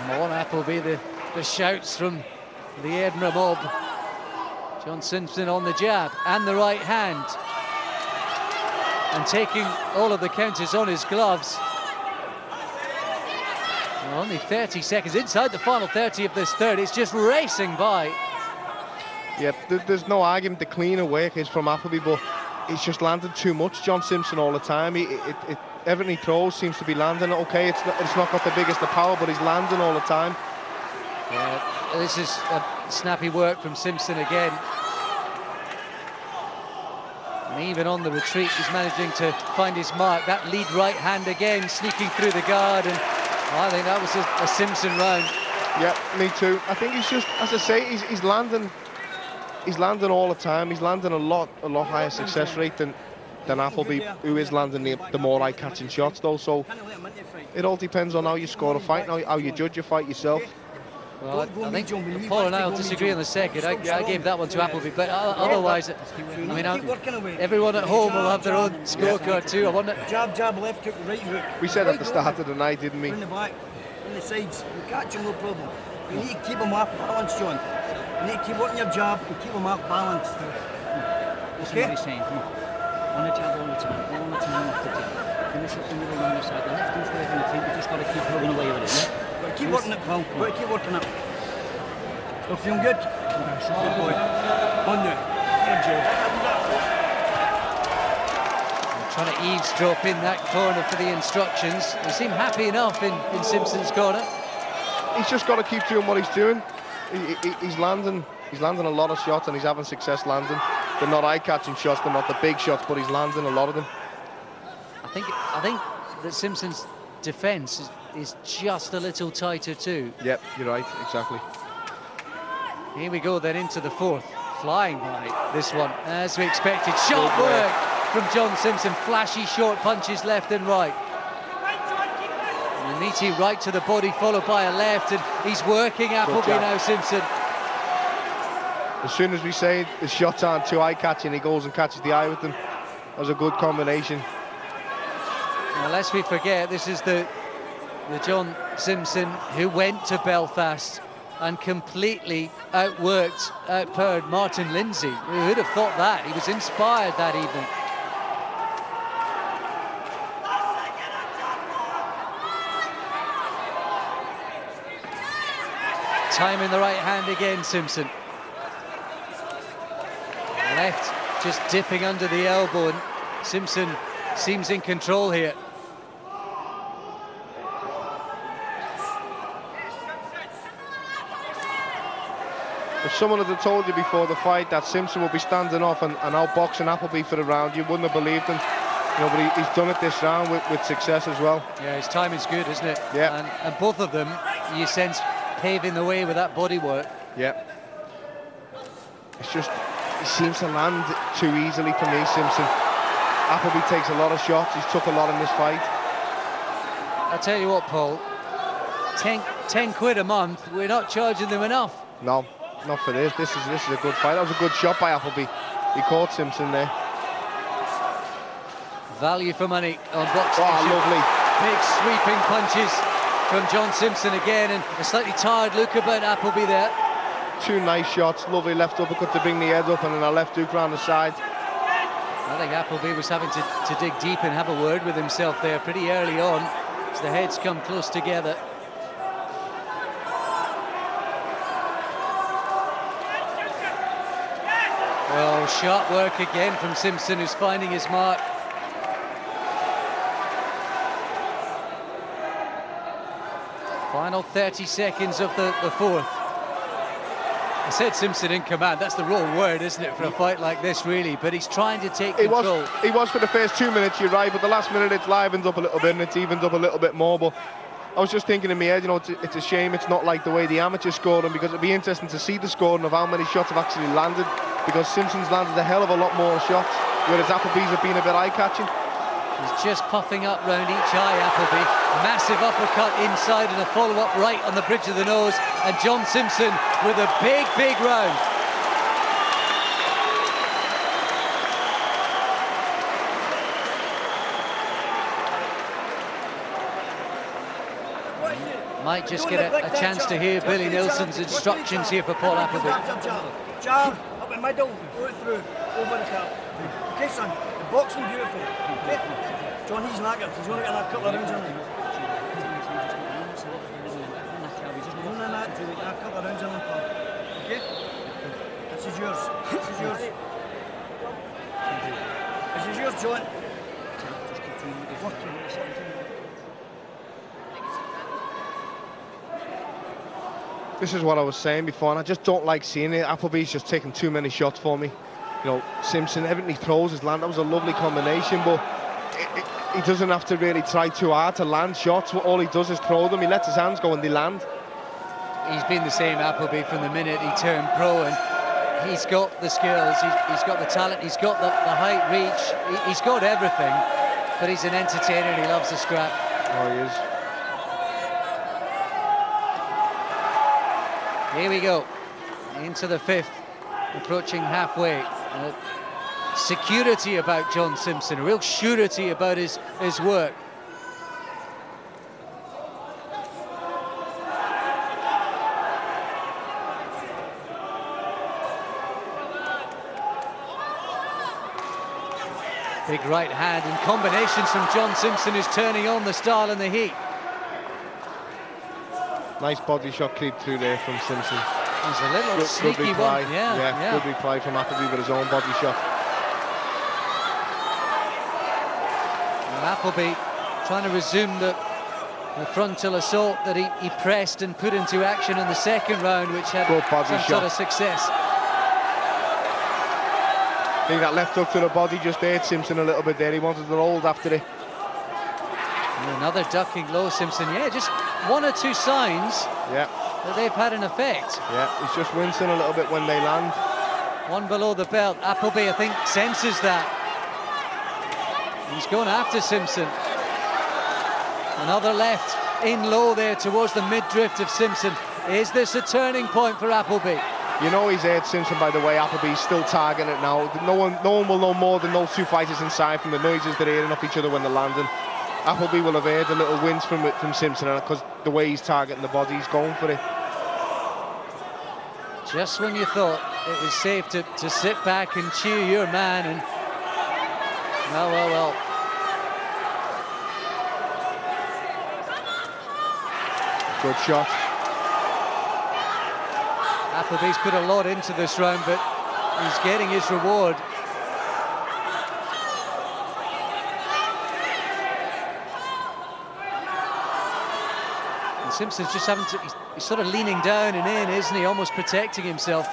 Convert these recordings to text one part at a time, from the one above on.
Come on, Appleby, the shouts from the Edinburgh mob. John Simpson on the jab and the right hand. And taking all of the counters on his gloves. Well, only 30 seconds inside the final 30 of this third. It's just racing by. Yep, there's no argument. The cleaner work is from Appleby, but he's just landed too much, John Simpson, all the time. Everything he throws seems to be landing. Okay, it's not got the biggest of power, but he's landing all the time. Yeah, this is a snappy work from Simpson again. And even on the retreat, he's managing to find his mark. That lead right hand again, sneaking through the guard, and I think that was a Simpson round. Yeah, me too. I think he's just, as I say, he's landing. He's landing all the time. He's landing a lot higher success rate than Appleby, who is landing the more eye-catching shots, though. So it all depends on how you score a fight, how you judge a fight yourself. Well, I think Paul and I will disagree on the second. I gave that one to Appleby, but otherwise, I mean, everyone at home will have their own scorecard too. I wonder. Jab, left hook, right hook. We said at the start of the night, didn't we? In the back, in the sides, you catch him, no problem. You need to keep him off balance, John. You need to keep working your jab and keep him off balance. Listen what he's saying, come on. On the jab all the time off the tip. Finish up the middle on the side. The left hook's working the feet, you just got to keep plugging away with it, yeah? Keep working it, pal. Keep working it. Still feeling good? Good boy. On there. Good job. Trying to eavesdrop in that corner for the instructions. They seem happy enough in Simpson's corner. He's just got to keep doing what he's doing. He's landing a lot of shots and he's having success landing. They're not eye-catching shots, they're not the big shots, but he's landing a lot of them. I think that Simpson's defence is just a little tighter too. Yep, you're right, exactly. Here we go then into the fourth. Flying by this one, as we expected. Sharp work from John Simpson. Flashy short punches left and right. And a meaty right to the body, followed by a left, and he's working Appleby now, Simpson. As soon as we say the shots aren't too eye-catching, he goes and catches the eye with them. That was a good combination. Well, lest we forget, this is the John Simpson who went to Belfast and completely outpowered Martin Lindsay. Who would have thought that? He was inspired that evening. Time in the right hand again, Simpson. Left just dipping under the elbow, and Simpson seems in control here. If someone had told you before the fight that Simpson would be standing off and outboxing Appleby for the round, you wouldn't have believed him. You know, but he's done it this round with success as well. Yeah, his timing's good, isn't it? Yeah. And both of them, you sense, paving the way with that body work. Yeah. It's just, he seems to land too easily for me, Simpson. Appleby takes a lot of shots. He's took a lot in this fight. I tell you what, Paul, 10 quid a month, we're not charging them enough. No, not for this. This is a good fight. That was a good shot by Appleby. He caught Simpson there. Value for money on box. Oh, lovely. Big sweeping punches from John Simpson again, and a slightly tired look about Appleby there. Two nice shots. Lovely left uppercut to bring the head up, and then a left hook round the side. I think Appleby was having to dig deep and have a word with himself there pretty early on, as the heads come close together. Oh, sharp work again from Simpson, who's finding his mark. Final 30 seconds of the fourth. I said Simpson in command. That's the wrong word, isn't it, for a fight like this, really? But he's trying to take control. He was for the first 2 minutes, you're right, but the last minute it's livened up a little bit and it's evened up a little bit more. But I was just thinking in my head, you know, it's a shame it's not like the way the amateurs scored them, because it'd be interesting to see the scoring of how many shots have actually landed, because Simpson's landed a hell of a lot more shots, whereas Appleby's have been a bit eye-catching. He's just puffing up round each eye, Appleby. Massive uppercut inside and a follow-up right on the bridge of the nose. And John Simpson with a big, big round. Might just get a chance to hear Billy Nilsson's instructions here for Paul Appleby. Jab, up in middle, go through, over the top. Okay, son, the boxing beautiful. Okay. John, he's knackered. He's only got a couple of rounds in him. A couple of rounds in him, Paul. Okay? This is yours. This is yours. This is yours, John. This is what I was saying before, and I just don't like seeing it. Appleby's just taking too many shots for me. You know, Simpson, everything he throws is land. That was a lovely combination, but he doesn't have to really try too hard to land shots. All he does is throw them. He lets his hands go and they land. He's been the same, Appleby, from the minute he turned pro, and he's got the skills, he's got the talent, he's got the height, reach, he's got everything, but he's an entertainer and he loves the scrap. Oh, he is. Here we go, into the fifth, approaching halfway. Security about John Simpson, a real surety about his work. Big right hand and combinations from John Simpson, is turning on the style and the heat. Nice body shot creep through there from Simpson. There's a little sneaky one. Yeah. Good reply from Appleby with his own body shot. And Appleby trying to resume the frontal assault that he pressed and put into action in the second round, which had some sort of success. I think that left hook to the body just hurt Simpson a little bit there. He wanted to hold after it. And another ducking low, Simpson. Yeah, just one or two signs that they've had an effect. Yeah, he's just wincing a little bit when they land. One below the belt. Appleby, I think, senses that. He's going after Simpson. Another left in low there towards the mid-drift of Simpson. Is this a turning point for Appleby? You know he's hurt Simpson, by the way. Appleby's still targeting it now. No one will know more than those two fighters inside from the noises they're hearing off each other when they're landing. Appleby will have heard a little wince from Simpson, because the way he's targeting the body, he's going for it. Just when you thought it was safe to sit back and cheer your man, and well. Good shot. Appleby's put a lot into this round, but he's getting his reward. And Simpson's just having to, he's sort of leaning down and in, isn't he? Almost protecting himself.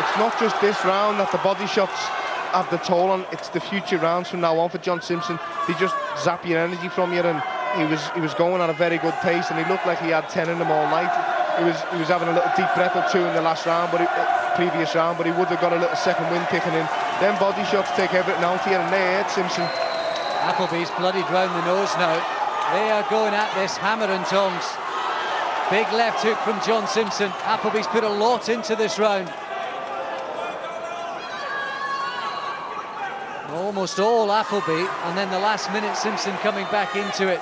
It's not just this round that the body shots have the toll on, it's the future rounds from now on for John Simpson. They just zap your energy from you, and he was going at a very good pace, and he looked like he had 10 in him all night. He was having a little deep breath or two in the last round, previous round, but he would have got a little second wind kicking in. Then body shots take everything out here, and they hurt Simpson. Appleby's bloodied round the nose now. They are going at this hammer and tongs. Big left hook from John Simpson. Appleby's put a lot into this round. Almost all Appleby, and then the last minute Simpson coming back into it.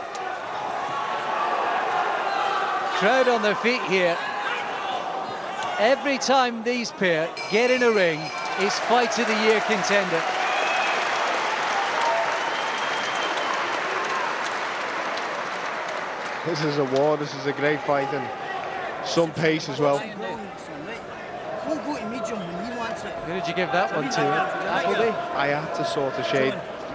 Crowd on their feet here. Every time these pair get in a ring, is Fight of the Year contender. This is a war, this is a great fight, and some pace as well. Who did you give that one to? Appleby? I had to sort of shade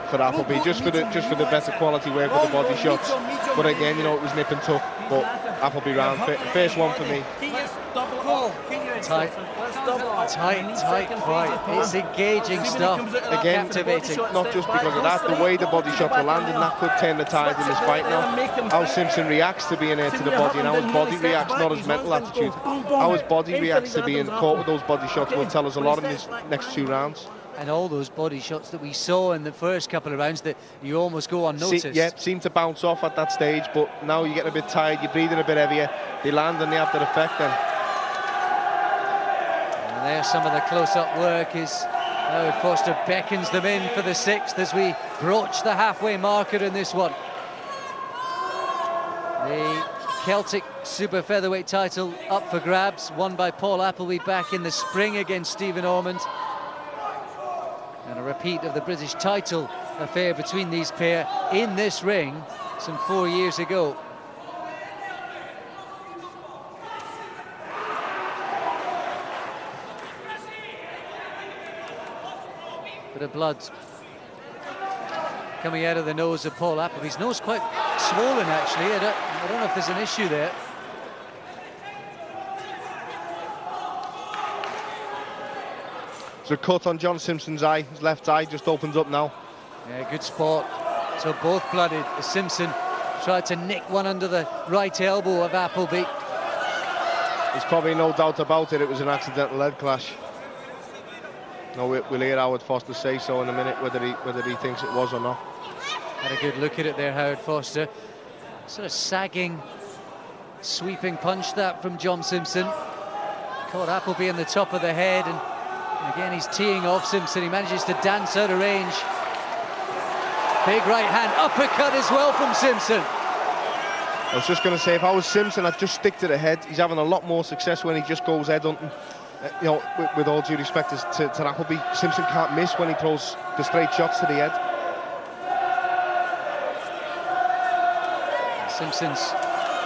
for Appleby, just for the better quality work with the body shots. But again, you know, it was nip and tuck. But Appleby round, first one for me. Tight fight. It's engaging stuff. Again, captivating. Not just because of that, the way the body shots were landing, that could turn the tide in this fight now. How Simpson reacts to being hit to the body, and how his body reacts, not his mental attitude. How his body reacts to being caught with those body shots will tell us a lot in these next two rounds. And all those body shots that we saw in the first couple of rounds that you almost go unnoticed. Seem to bounce off at that stage, but now you're getting a bit tired, you're breathing a bit heavier, they land and they have that effect then. And there's some of the close-up work as Howard Foster beckons them in for the sixth as we broach the halfway marker in this one. The Celtic super featherweight title up for grabs, won by Paul Appleby back in the spring against Stephen Ormond. And a repeat of the British title affair between these pair in this ring some 4 years ago. Bit of blood coming out of the nose of Paul Appleby's nose, quite swollen actually. I don't know if there's an issue there. There's a cut on John Simpson's eye. His left eye just opens up now. Yeah, good spot. So both blooded. Simpson tried to nick one under the right elbow of Appleby. There's probably no doubt about it. It was an accidental head clash. No, we'll hear Howard Foster say so in a minute, whether he thinks it was or not. Had a good look at it there, Howard Foster. Sort of sagging, sweeping punch that from John Simpson. Caught Appleby in the top of the head, and again he's teeing off Simpson. He manages to dance out of range. Big right hand uppercut as well from Simpson. I was just going to say, if I was Simpson, I'd just stick to the head. He's having a lot more success when he just goes head hunting. You know, with all due respect to Appleby, Simpson can't miss when he throws the straight shots to the head. Simpson's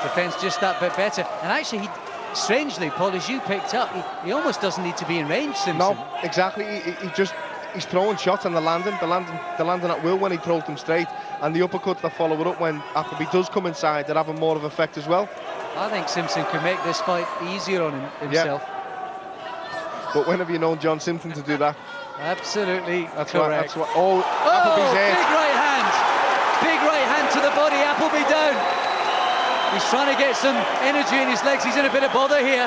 defence just that bit better. And actually, strangely, Paul, as you picked up, he almost doesn't need to be in range, Simpson. No, exactly. He's throwing shots and they're landing at will when he throws them straight. And the uppercuts that follow it up when Appleby does come inside, they're having more of effect as well. I think Simpson could make this fight easier on himself. Yeah. But when have you known John Simpson to do that? Absolutely that's correct. Appleby's head. Big right hand. Big right hand to the body. Appleby down. He's trying to get some energy in his legs. He's in a bit of bother here.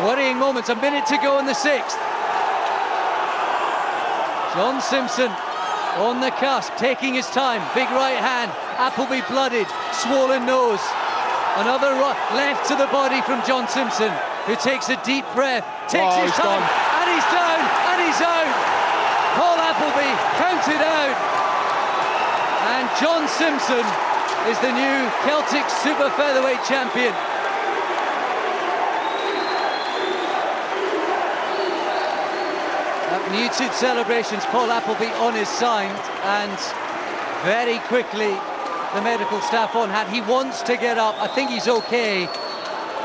Worrying moments. A minute to go in the 6th. John Simpson on the cusp, taking his time. Big right hand. Appleby blooded. Swollen nose. Another left to the body from John Simpson, who takes a deep breath, takes his time, and he's down, and he's out. Paul Appleby counted out. And John Simpson is the new Celtic super featherweight champion. Muted celebrations, Paul Appleby on his side, and very quickly the medical staff on hand. He wants to get up. I think he's okay,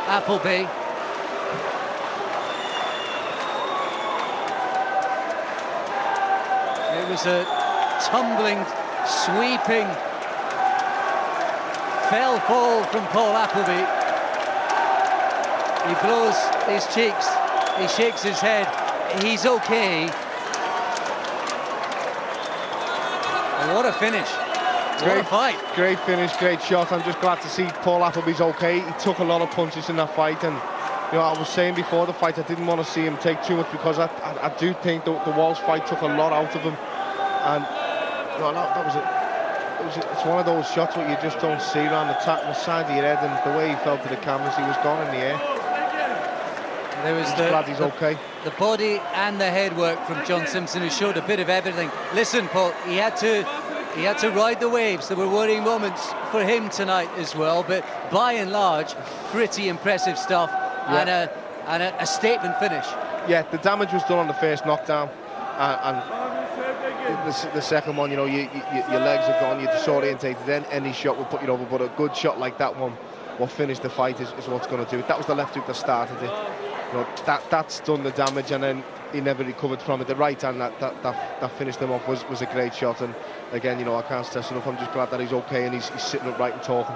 Appleby. It was a tumbling, sweeping, fell fall from Paul Appleby. He blows his cheeks, he shakes his head. He's okay. And what a finish. What a fight. Great finish, great shot. I'm just glad to see Paul Appleby's okay. He took a lot of punches in that fight, and you know, I was saying before the fight I didn't want to see him take too much, because I do think the Walsh fight took a lot out of him. And you know, that was it's one of those shots where you just don't see around the top, the side of your head, and the way he fell to the canvas, he was gone in the air. There was glad he's okay. The body and the head work from John Simpson, who showed a bit of everything. Listen, Paul, he had to ride the waves. There were worrying moments for him tonight as well, but by and large, pretty impressive stuff. Yeah. and a statement finish. Yeah, the damage was done on the first knockdown, and the second one, you know, your legs are gone, you're disorientated. Then any shot will put you over, but a good shot like that one will finish the fight is what's going to do it. That was the left hook that started it. You know, that's done the damage, and then he never recovered from it. The right hand that finished him off was a great shot, and again, you know, I can't stress enough, I'm just glad that he's okay and he's sitting upright and talking.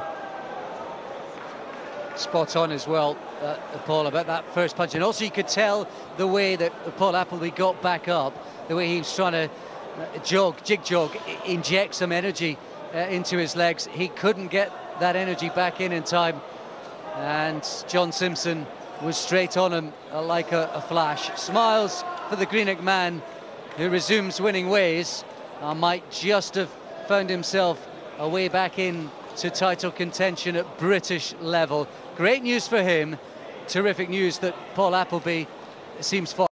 Spot on as well, Paul, about that first punch, and also you could tell the way that Paul Appleby got back up, the way he was trying to jig jog, inject some energy into his legs. He couldn't get that energy back in time, and John Simpson was straight on him like a flash. Smiles for the Greenock man, who resumes winning ways. Might just have found himself a way back in to title contention at British level. Great news for him. Terrific news that Paul Appleby seems far